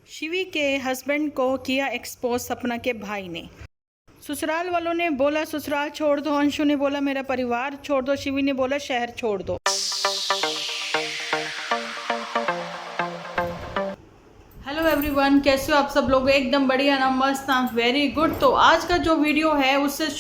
शिवी के हस्बैंड को किया एक्सपोज सपना के भाई ने। ससुराल वालों ने बोला ससुराल छोड़ दो, अंशु ने बोला मेरा परिवार छोड़ दो, शिवी ने बोला शहर छोड़ दो। हेलो एवरीवन, कैसे हो आप सब लोग? एकदम बढ़िया ना, मस्त ना, वेरी गुड। तो आज का जो वीडियो है उससे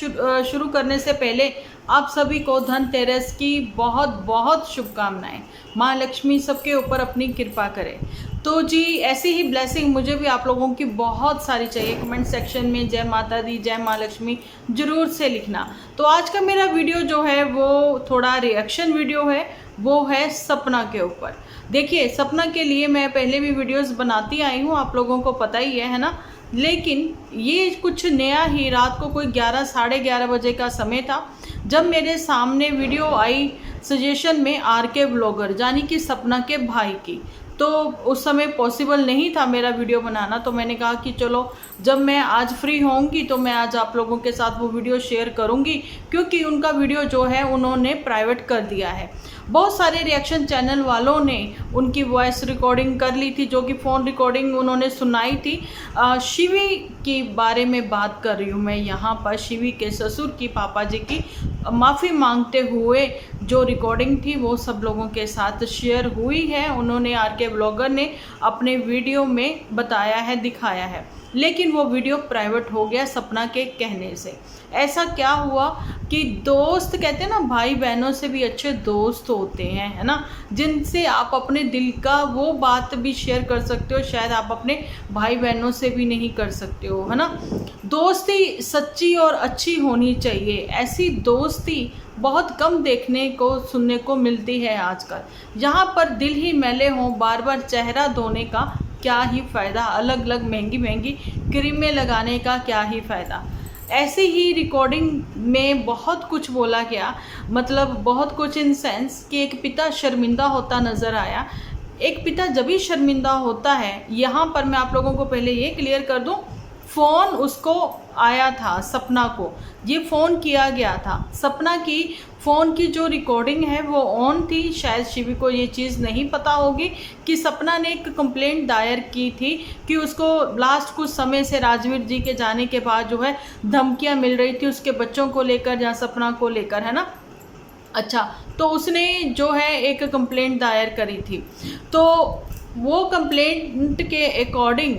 शुरू करने से पहले आप सभी को धनतेरस की बहुत बहुत शुभकामनाएं। माँ लक्ष्मी सबके ऊपर अपनी कृपा करे। तो जी ऐसी ही ब्लेसिंग मुझे भी आप लोगों की बहुत सारी चाहिए। कमेंट सेक्शन में जय माता दी, जय माँ लक्ष्मी ज़रूर से लिखना। तो आज का मेरा वीडियो जो है वो थोड़ा रिएक्शन वीडियो है, वो है सपना के ऊपर। देखिए, सपना के लिए मैं पहले भी वीडियोस बनाती आई हूँ, आप लोगों को पता ही है ना। लेकिन ये कुछ नया ही, रात को कोई 11 साढ़े 11 बजे का समय था जब मेरे सामने वीडियो आई सजेशन में RK व्लॉगर यानी कि सपना के भाई की। तो उस समय पॉसिबल नहीं था मेरा वीडियो बनाना, तो मैंने कहा कि चलो जब मैं आज फ्री होंगी तो मैं आज आप लोगों के साथ वो वीडियो शेयर करूंगी, क्योंकि उनका वीडियो जो है उन्होंने प्राइवेट कर दिया है। बहुत सारे रिएक्शन चैनल वालों ने उनकी वॉइस रिकॉर्डिंग कर ली थी, जो कि फ़ोन रिकॉर्डिंग उन्होंने सुनाई थी। शिवी के बारे में बात कर रही हूँ मैं यहाँ पर। शिवी के ससुर की, पापा जी की माफ़ी मांगते हुए जो रिकॉर्डिंग थी वो सब लोगों के साथ शेयर हुई है। उन्होंने RK व्लॉगर ने अपने वीडियो में बताया है, दिखाया है, लेकिन वो वीडियो प्राइवेट हो गया सपना के कहने से। ऐसा क्या हुआ कि दोस्त कहते हैं ना, भाई बहनों से भी अच्छे दोस्त होते हैं, है ना, जिनसे आप अपने दिल का वो बात भी शेयर कर सकते हो, शायद आप अपने भाई बहनों से भी नहीं कर सकते हो, है ना। दोस्ती सच्ची और अच्छी होनी चाहिए। ऐसी दोस्ती बहुत कम देखने को सुनने को मिलती है आजकल। यहाँ पर दिल ही मैले हों, बार बार चेहरा धोने का क्या ही फ़ायदा, अलग अलग महंगी महंगी क्रीमें लगाने का क्या ही फ़ायदा। ऐसे ही रिकॉर्डिंग में बहुत कुछ बोला गया, मतलब बहुत कुछ इन सेंस कि एक पिता शर्मिंदा होता नज़र आया। एक पिता जब भी शर्मिंदा होता है, यहाँ पर मैं आप लोगों को पहले ये क्लियर कर दूँ, फ़ोन उसको आया था, सपना को ये फ़ोन किया गया था। सपना की फ़ोन की जो रिकॉर्डिंग है वो ऑन थी। शायद शिवी को ये चीज़ नहीं पता होगी कि सपना ने एक कंप्लेंट दायर की थी कि उसको लास्ट कुछ समय से राजवीर जी के जाने के बाद जो है धमकियां मिल रही थी उसके बच्चों को लेकर या सपना को लेकर, है ना। अच्छा, तो उसने जो है एक कंप्लेंट दायर करी थी। तो वो कंप्लेंट के अकॉर्डिंग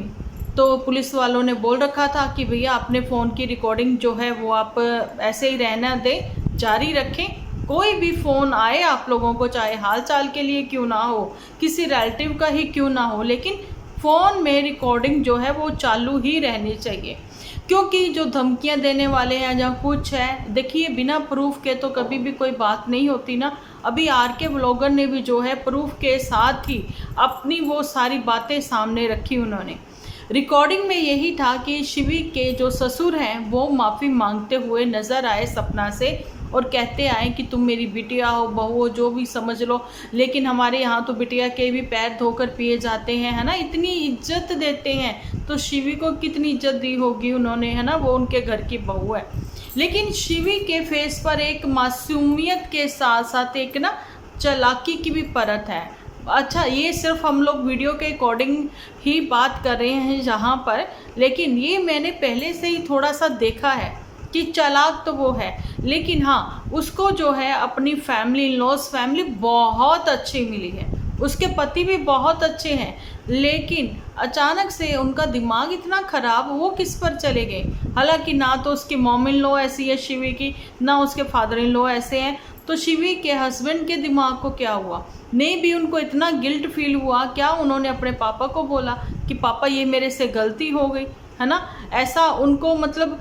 तो पुलिस वालों ने बोल रखा था कि भैया अपने फ़ोन की रिकॉर्डिंग जो है वो आप ऐसे ही रहना दें, जारी रखें। कोई भी फ़ोन आए आप लोगों को, चाहे हाल चाल के लिए क्यों ना हो, किसी रिलेटिव का ही क्यों ना हो, लेकिन फ़ोन में रिकॉर्डिंग जो है वो चालू ही रहनी चाहिए। क्योंकि जो धमकियां देने वाले हैं या कुछ है, देखिए बिना प्रूफ के तो कभी भी कोई बात नहीं होती ना। अभी RK व्लॉगर ने भी जो है प्रूफ के साथ ही अपनी वो सारी बातें सामने रखी। उन्होंने रिकॉर्डिंग में यही था कि शिवी के जो ससुर हैं वो माफ़ी मांगते हुए नज़र आए सपना से और कहते आए कि तुम मेरी बिटिया हो, बहू हो, जो भी समझ लो, लेकिन हमारे यहाँ तो बिटिया के भी पैर धोकर पिए जाते हैं, है ना, इतनी इज्जत देते हैं। तो शिवी को कितनी इज्जत दी होगी उन्होंने, है ना, वो उनके घर की बहू है। लेकिन शिवी के फेस पर एक मासूमियत के साथ साथ एक ना चालाकी की भी परत है। अच्छा, ये सिर्फ हम लोग वीडियो के अकॉर्डिंग ही बात कर रहे हैं यहाँ पर, लेकिन ये मैंने पहले से ही थोड़ा सा देखा है कि चालाक तो वो है, लेकिन हाँ उसको जो है अपनी फैमिली, लॉस फैमिली बहुत अच्छी मिली है, उसके पति भी बहुत अच्छे हैं, लेकिन अचानक से उनका दिमाग इतना ख़राब, वो किस पर चले गए। हालांकि ना तो उसकी मॉम इन लॉ ऐसी है शिवी की, ना उसके फादर इन लॉ ऐसे हैं, तो शिवी के हस्बैंड के दिमाग को क्या हुआ, नहीं भी उनको इतना गिल्ट फील हुआ क्या, उन्होंने अपने पापा को बोला कि पापा ये मेरे से गलती हो गई, है ना। ऐसा उनको मतलब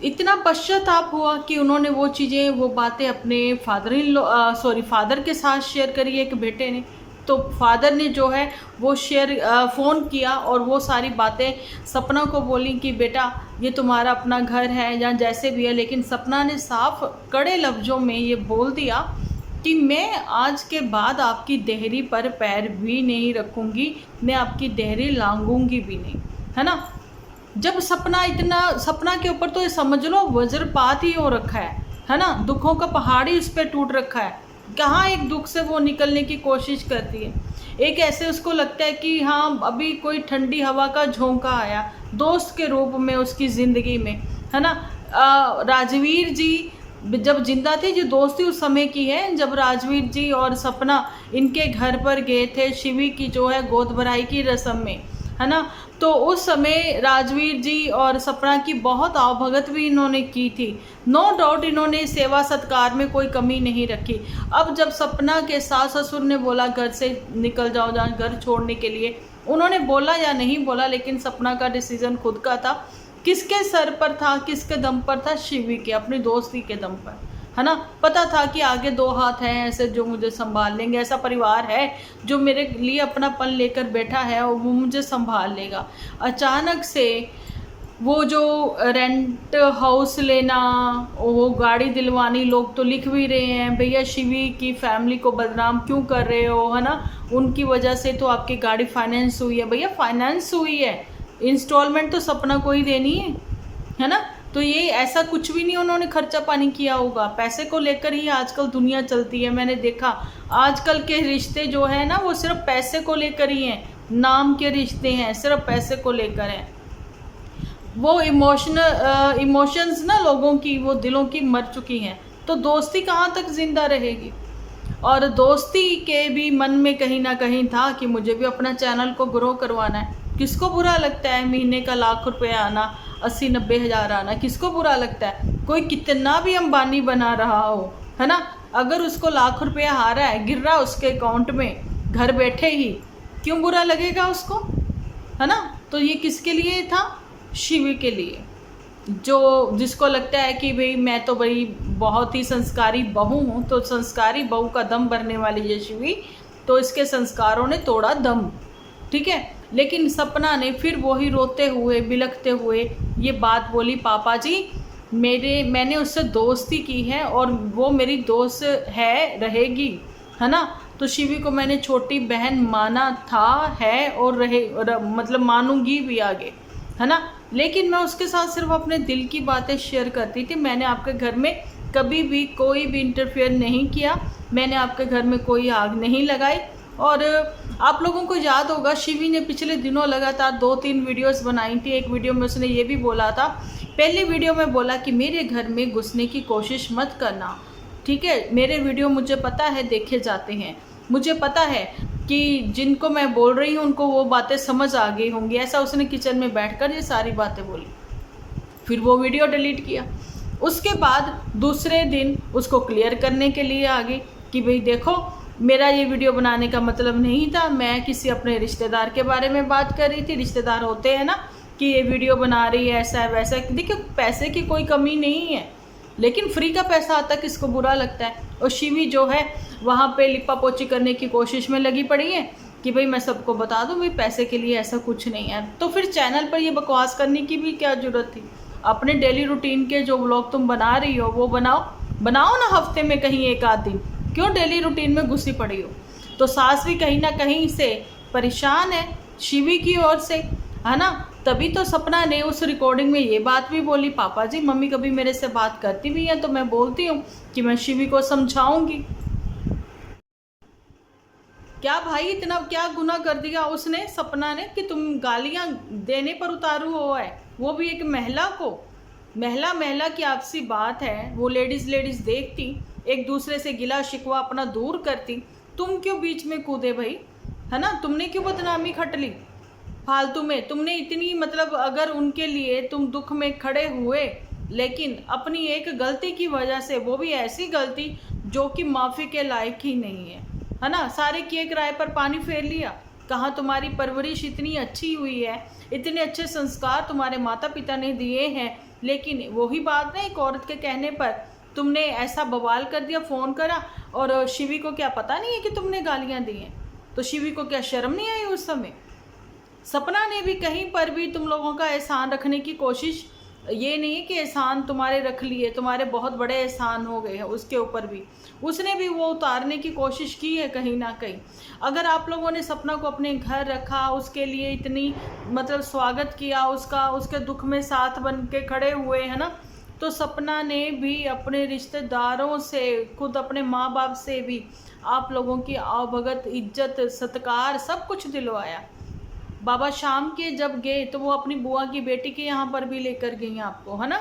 इतना पश्चाताप हुआ कि उन्होंने वो चीज़ें, वो बातें अपने फादर के साथ शेयर करी एक बेटे ने। तो फादर ने जो है वो फ़ोन किया और वो सारी बातें सपना को बोली कि बेटा ये तुम्हारा अपना घर है या जैसे भी है, लेकिन सपना ने साफ कड़े लफ्ज़ों में ये बोल दिया कि मैं आज के बाद आपकी देहरी पर पैर भी नहीं रखूँगी, मैं आपकी देहरी लांघूंगी भी नहीं, है ना। जब सपना के ऊपर तो ये समझ लो वज्रपात ही हो रखा है ना, दुखों का पहाड़ ही उस पर टूट रखा है। कहाँ एक दुख से वो निकलने की कोशिश करती है। एक ऐसे उसको लगता है कि हाँ अभी कोई ठंडी हवा का झोंका आया दोस्त के रूप में उसकी ज़िंदगी में, है ना। राजवीर जी जब जिंदा थे, जो दोस्ती उस समय की है जब राजवीर जी और सपना इनके घर पर गए थे शिवी की जो है गोद भराई की रस्म में, है ना। तो उस समय राजवीर जी और सपना की बहुत आवभगत भी इन्होंने की थी। नो डाउट इन्होंने सेवा सत्कार में कोई कमी नहीं रखी। अब जब सपना के सास ससुर ने बोला घर से निकल जाओ, जहाँ घर छोड़ने के लिए, उन्होंने बोला या नहीं बोला, लेकिन सपना का डिसीजन खुद का था। किसके सर पर था, किसके दम पर था? शिवी के, अपनी दोस्ती के दम पर, है ना। पता था कि आगे दो हाथ हैं ऐसे जो मुझे संभाल लेंगे, ऐसा परिवार है जो मेरे लिए अपनापन लेकर बैठा है और वो मुझे संभाल लेगा। अचानक से वो जो रेंट हाउस लेना, वो गाड़ी दिलवानी, लोग तो लिख भी रहे हैं भैया शिवी की फैमिली को बदनाम क्यों कर रहे हो, है ना। उनकी वजह से तो आपकी गाड़ी फाइनेंस हुई है। भैया फाइनेंस हुई है, इंस्टॉलमेंट तो सपना को ही देनी है ना। तो ये ऐसा कुछ भी नहीं उन्होंने खर्चा पानी किया होगा। पैसे को लेकर ही आजकल दुनिया चलती है। मैंने देखा आजकल के रिश्ते जो है ना वो सिर्फ पैसे को लेकर ही हैं, नाम के रिश्ते हैं, सिर्फ पैसे को लेकर हैं। वो इमोशंस ना लोगों की, वो दिलों की मर चुकी हैं। तो दोस्ती कहाँ तक जिंदा रहेगी? और दोस्ती के भी मन में कहीं ना कहीं था कि मुझे भी अपना चैनल को ग्रो करवाना है। किसको बुरा लगता है महीने का ₹1,00,000 आना, 80-90 हज़ार आना? किसको बुरा लगता है? कोई कितना भी अंबानी बना रहा हो, है ना, अगर उसको ₹1,00,000 आ रहा है, गिर रहा है उसके अकाउंट में घर बैठे ही, क्यों बुरा लगेगा उसको, है ना। तो ये किसके लिए था? शिवी के लिए, जो जिसको लगता है कि भाई मैं तो भाई बहुत ही संस्कारी बहू हूँ। तो संस्कारी बहू का दम भरने वाली ये शिवी, तो इसके संस्कारों ने तोड़ा दम, ठीक है। लेकिन सपना ने फिर वही रोते हुए बिलखते हुए ये बात बोली, पापा जी मैंने उससे दोस्ती की है और वो मेरी दोस्त है, रहेगी, है ना। तो शिवी को मैंने छोटी बहन माना था, है और मतलब मानूंगी भी आगे, है ना। लेकिन मैं उसके साथ सिर्फ अपने दिल की बातें शेयर करती थी। मैंने आपके घर में कभी भी कोई भी इंटरफेयर नहीं किया, मैंने आपके घर में कोई आग नहीं लगाई। और आप लोगों को याद होगा शिवी ने पिछले दिनों लगातार 2-3 वीडियोस बनाई थी। एक वीडियो में उसने ये भी बोला था, पहली वीडियो में बोला कि मेरे घर में घुसने की कोशिश मत करना, ठीक है। मेरे वीडियो मुझे पता है देखे जाते हैं, मुझे पता है कि जिनको मैं बोल रही हूँ उनको वो बातें समझ आ गई होंगी। ऐसा उसने किचन में बैठकर ये सारी बातें बोली। फिर वो वीडियो डिलीट किया। उसके बाद दूसरे दिन उसको क्लियर करने के लिए आ गई कि भाई देखो मेरा ये वीडियो बनाने का मतलब नहीं था, मैं किसी अपने रिश्तेदार के बारे में बात कर रही थी। रिश्तेदार होते हैं ना कि ये वीडियो बना रही है, ऐसा है वैसा है। देखिए पैसे की कोई कमी नहीं है, लेकिन फ्री का पैसा आता किसको बुरा लगता है। और शिवी जो है वहाँ पे लिपा पोची करने की कोशिश में लगी पड़ी है कि भाई मैं सबको बता दूँ भाई पैसे के लिए ऐसा कुछ नहीं है। तो फिर चैनल पर ये बकवास करने की भी क्या ज़रूरत थी? अपने डेली रूटीन के जो व्लॉग तुम बना रही हो वो बनाओ ना, हफ्ते में कहीं एक आध दिन, क्यों डेली रूटीन में घुसी पड़ी हो? तो सास भी कहीं ना कहीं से परेशान है शिवी की ओर से, है ना। तभी तो सपना ने उस रिकॉर्डिंग में ये बात भी बोली, पापा जी मम्मी कभी मेरे से बात करती भी है तो मैं बोलती हूँ कि मैं शिवी को समझाऊंगी। क्या भाई इतना क्या गुनाह कर दिया उसने, सपना ने, कि तुम गालियां देने पर उतारू हो है, वो भी एक महिला को। महिला की आपसी बात है, वो लेडीज देखती, एक दूसरे से गिला शिकवा अपना दूर करती, तुम क्यों बीच में कूदे भाई, है ना। तुमने क्यों बदनामी खट ली फालतू में? तुमने इतनी मतलब अगर उनके लिए तुम दुख में खड़े हुए, लेकिन अपनी एक गलती की वजह से, वो भी ऐसी गलती जो कि माफ़ी के लायक ही नहीं है ना, सारे किए किराए पर पानी फेर लिया। कहाँ तुम्हारी परवरिश इतनी अच्छी हुई है, इतने अच्छे संस्कार तुम्हारे माता पिता ने दिए हैं, लेकिन वही बात ना, एक औरत के कहने पर तुमने ऐसा बवाल कर दिया, फ़ोन करा। और शिवी को क्या पता नहीं है कि तुमने गालियाँ दी हैं? तो शिवी को क्या शर्म नहीं आई उस समय? सपना ने भी कहीं पर भी तुम लोगों का एहसान रखने की कोशिश, ये नहीं है कि एहसान तुम्हारे रख लिए, तुम्हारे बहुत बड़े एहसान हो गए हैं, उसके ऊपर भी उसने भी वो उतारने की कोशिश की है कहीं ना कहीं। अगर आप लोगों ने सपना को अपने घर रखा, उसके लिए इतनी मतलब स्वागत किया, उसके दुख में साथ बन के खड़े हुए, है ना, तो सपना ने भी अपने रिश्तेदारों से, खुद अपने माँ बाप से भी आप लोगों की आवभगत, इज्जत, सत्कार सब कुछ दिलवाया। बाबा शाम के जब गए तो वो अपनी बुआ की बेटी के यहाँ पर भी लेकर गई आपको, है ना,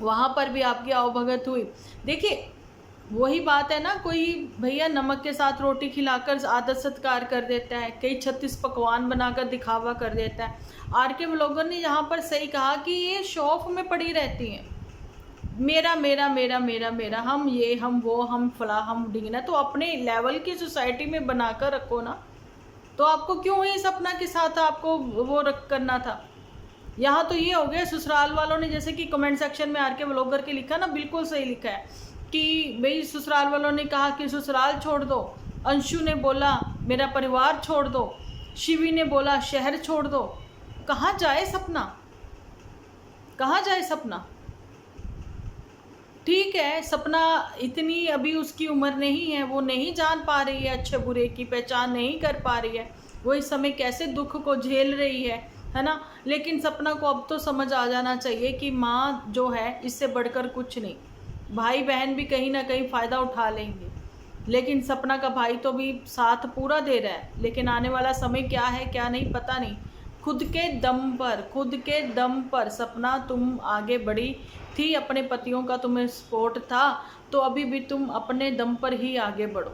वहाँ पर भी आपकी आवभगत हुई। देखिए वही बात है ना, कोई भैया नमक के साथ रोटी खिलाकर आदर सत्कार कर देता है, कई 36 पकवान बनाकर दिखावा कर देता है। आर के व्लॉगर ने यहाँ पर सही कहा कि ये शो ऑफ में पड़ी रहती हैं, मेरा मेरा मेरा मेरा मेरा, हम ये हम वो हम फला हम ढींगना। तो अपने लेवल की सोसाइटी में बनाकर रखो ना, तो आपको क्यों ही सपना के साथ आपको वो रख करना था। यहाँ तो ये हो गया ससुराल वालों ने, जैसे कि कमेंट सेक्शन में आर के व्लॉगर के लिखा ना, बिल्कुल सही लिखा है कि भाई ससुराल वालों ने कहा कि ससुराल छोड़ दो, अंशु ने बोला मेरा परिवार छोड़ दो, शिवी ने बोला शहर छोड़ दो। कहाँ जाए सपना, कहाँ जाए सपना। ठीक है, सपना इतनी अभी उसकी उम्र नहीं है, वो नहीं जान पा रही है अच्छे बुरे की पहचान नहीं कर पा रही है, वो इस समय कैसे दुख को झेल रही है ना। लेकिन सपना को अब तो समझ आ जाना चाहिए कि माँ जो है इससे बढ़कर कुछ नहीं, भाई बहन भी कहीं ना कहीं फ़ायदा उठा लेंगे, लेकिन सपना का भाई तो भी साथ पूरा दे रहा है। लेकिन आने वाला समय क्या है क्या नहीं पता नहीं। खुद के दम पर सपना तुम आगे बढ़ी थी, अपने पतियों का तुम्हें सपोर्ट था, तो अभी भी तुम अपने दम पर ही आगे बढ़ो।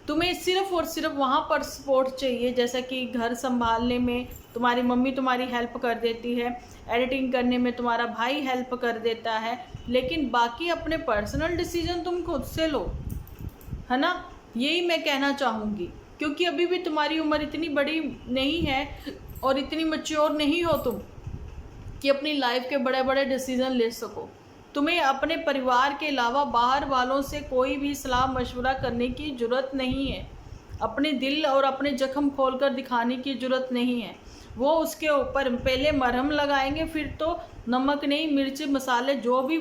तुम्हें सिर्फ और सिर्फ वहाँ पर सपोर्ट चाहिए, जैसा कि घर संभालने में तुम्हारी मम्मी तुम्हारी हेल्प कर देती है, एडिटिंग करने में तुम्हारा भाई हेल्प कर देता है, लेकिन बाकी अपने पर्सनल डिसीजन तुम खुद से लो, है ना। यही मैं कहना चाहूँगी, क्योंकि अभी भी तुम्हारी उम्र इतनी बड़ी नहीं है और इतनी मैच्योर नहीं हो तुम कि अपनी लाइफ के बड़े बड़े डिसीजन ले सको। तुम्हें अपने परिवार के अलावा बाहर वालों से कोई भी सलाह मशवरा करने की ज़रूरत नहीं है, अपने दिल और अपने जख्म खोलकर दिखाने की ज़रूरत नहीं है। वो उसके ऊपर पहले मरहम लगाएंगे, फिर तो नमक नहीं मिर्च मसाले जो भी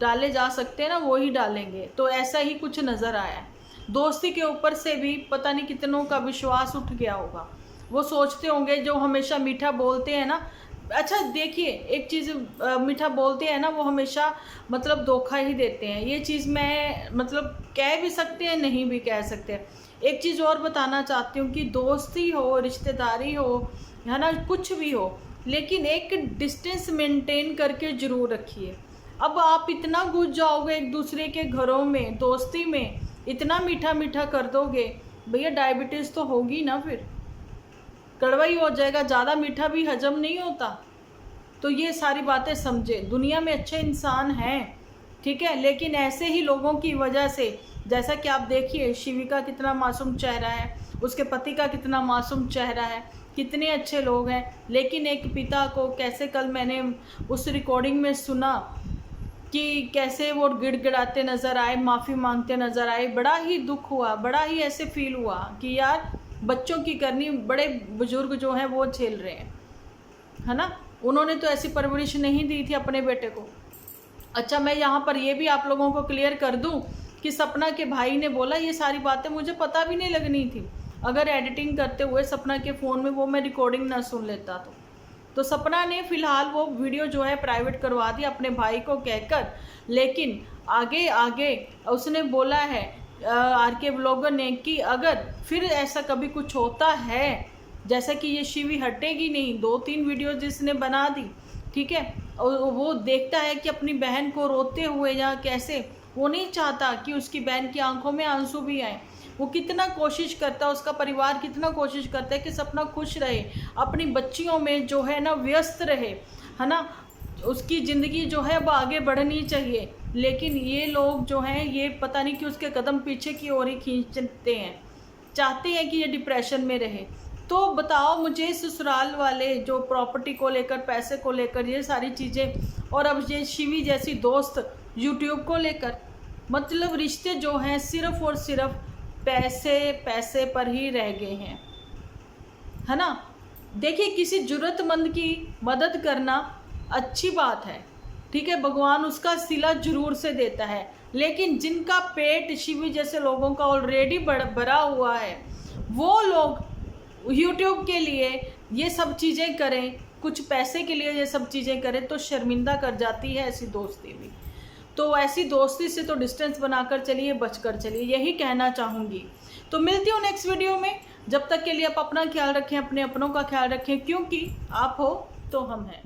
डाले जा सकते हैं ना वो ही डालेंगे। तो ऐसा ही कुछ नज़र आया। दोस्ती के ऊपर से भी पता नहीं कितनों का विश्वास उठ गया होगा। वो सोचते होंगे जो हमेशा मीठा बोलते हैं ना, अच्छा देखिए एक चीज़, मीठा बोलते हैं ना वो हमेशा मतलब धोखा ही देते हैं। ये चीज़ मैं मतलब कह भी सकते हैं नहीं भी कह सकते। एक चीज़ और बताना चाहती हूँ कि दोस्ती हो रिश्तेदारी हो है ना कुछ भी हो, लेकिन एक डिस्टेंस मेंटेन करके ज़रूर रखिए। अब आप इतना घुस जाओगे एक दूसरे के घरों में, दोस्ती में इतना मीठा मीठा कर दोगे, भैया डायबिटीज़ तो होगी ना, फिर कड़वा ही हो जाएगा, ज़्यादा मीठा भी हजम नहीं होता। तो ये सारी बातें समझे। दुनिया में अच्छे इंसान हैं, ठीक है, लेकिन ऐसे ही लोगों की वजह से, जैसा कि आप देखिए शिविका कितना मासूम चेहरा है, उसके पति का कितना मासूम चेहरा है, कितने अच्छे लोग हैं, लेकिन एक पिता को कैसे, कल मैंने उस रिकॉर्डिंग में सुना कि कैसे वो गिड़गिड़ाते नज़र आए, माफ़ी मांगते नज़र आए। बड़ा ही दुख हुआ, बड़ा ही ऐसे फील हुआ कि यार बच्चों की करनी बड़े बुजुर्ग जो हैं वो झेल रहे हैं, है ना। उन्होंने तो ऐसी परवरिश नहीं दी थी अपने बेटे को। अच्छा मैं यहाँ पर ये भी आप लोगों को क्लियर कर दूँ कि सपना के भाई ने बोला ये सारी बातें मुझे पता भी नहीं लगनी थी, अगर एडिटिंग करते हुए सपना के फ़ोन में वो मैं रिकॉर्डिंग ना सुन लेता तो सपना ने फ़िलहाल वो वीडियो जो है प्राइवेट करवा दी अपने भाई को कहकर। लेकिन आगे आगे उसने बोला है आर के व्लॉगर ने कि अगर फिर ऐसा कभी कुछ होता है, जैसा कि ये शिवी हटेगी नहीं, 2-3 वीडियो जिसने बना दी, ठीक है, और वो देखता है कि अपनी बहन को रोते हुए या कैसे, वो नहीं चाहता कि उसकी बहन की आंखों में आंसू भी आए। वो कितना कोशिश करता है, उसका परिवार कितना कोशिश करता है कि सपना खुश रहे, अपनी बच्चियों में जो है ना व्यस्त रहे, है ना, उसकी ज़िंदगी जो है वो आगे बढ़नी चाहिए। लेकिन ये लोग जो हैं ये पता नहीं कि उसके कदम पीछे की ओर ही खींचते हैं, चाहते हैं कि ये डिप्रेशन में रहे। तो बताओ मुझे ससुराल वाले जो प्रॉपर्टी को लेकर, पैसे को लेकर, ये सारी चीज़ें, और अब ये शिवी जैसी दोस्त यूट्यूब को लेकर, मतलब रिश्ते जो हैं सिर्फ़ और सिर्फ पैसे पैसे पर ही रह गए हैं, है ना। देखिए किसी ज़रूरतमंद की मदद करना अच्छी बात है, ठीक है, भगवान उसका सिला जरूर से देता है, लेकिन जिनका पेट शिवी जैसे लोगों का ऑलरेडी भरा हुआ है, वो लोग यूट्यूब के लिए ये सब चीज़ें करें, कुछ पैसे के लिए ये सब चीज़ें करें, तो शर्मिंदा कर जाती है ऐसी दोस्ती भी। तो ऐसी दोस्ती से तो डिस्टेंस बनाकर चलिए, बचकर चलिए, यही कहना चाहूँगी। तो मिलती हूँ नेक्स्ट वीडियो में। जब तक के लिए आप अपना ख्याल रखें, अपने अपनों का ख्याल रखें, क्योंकि आप हो तो हम हैं।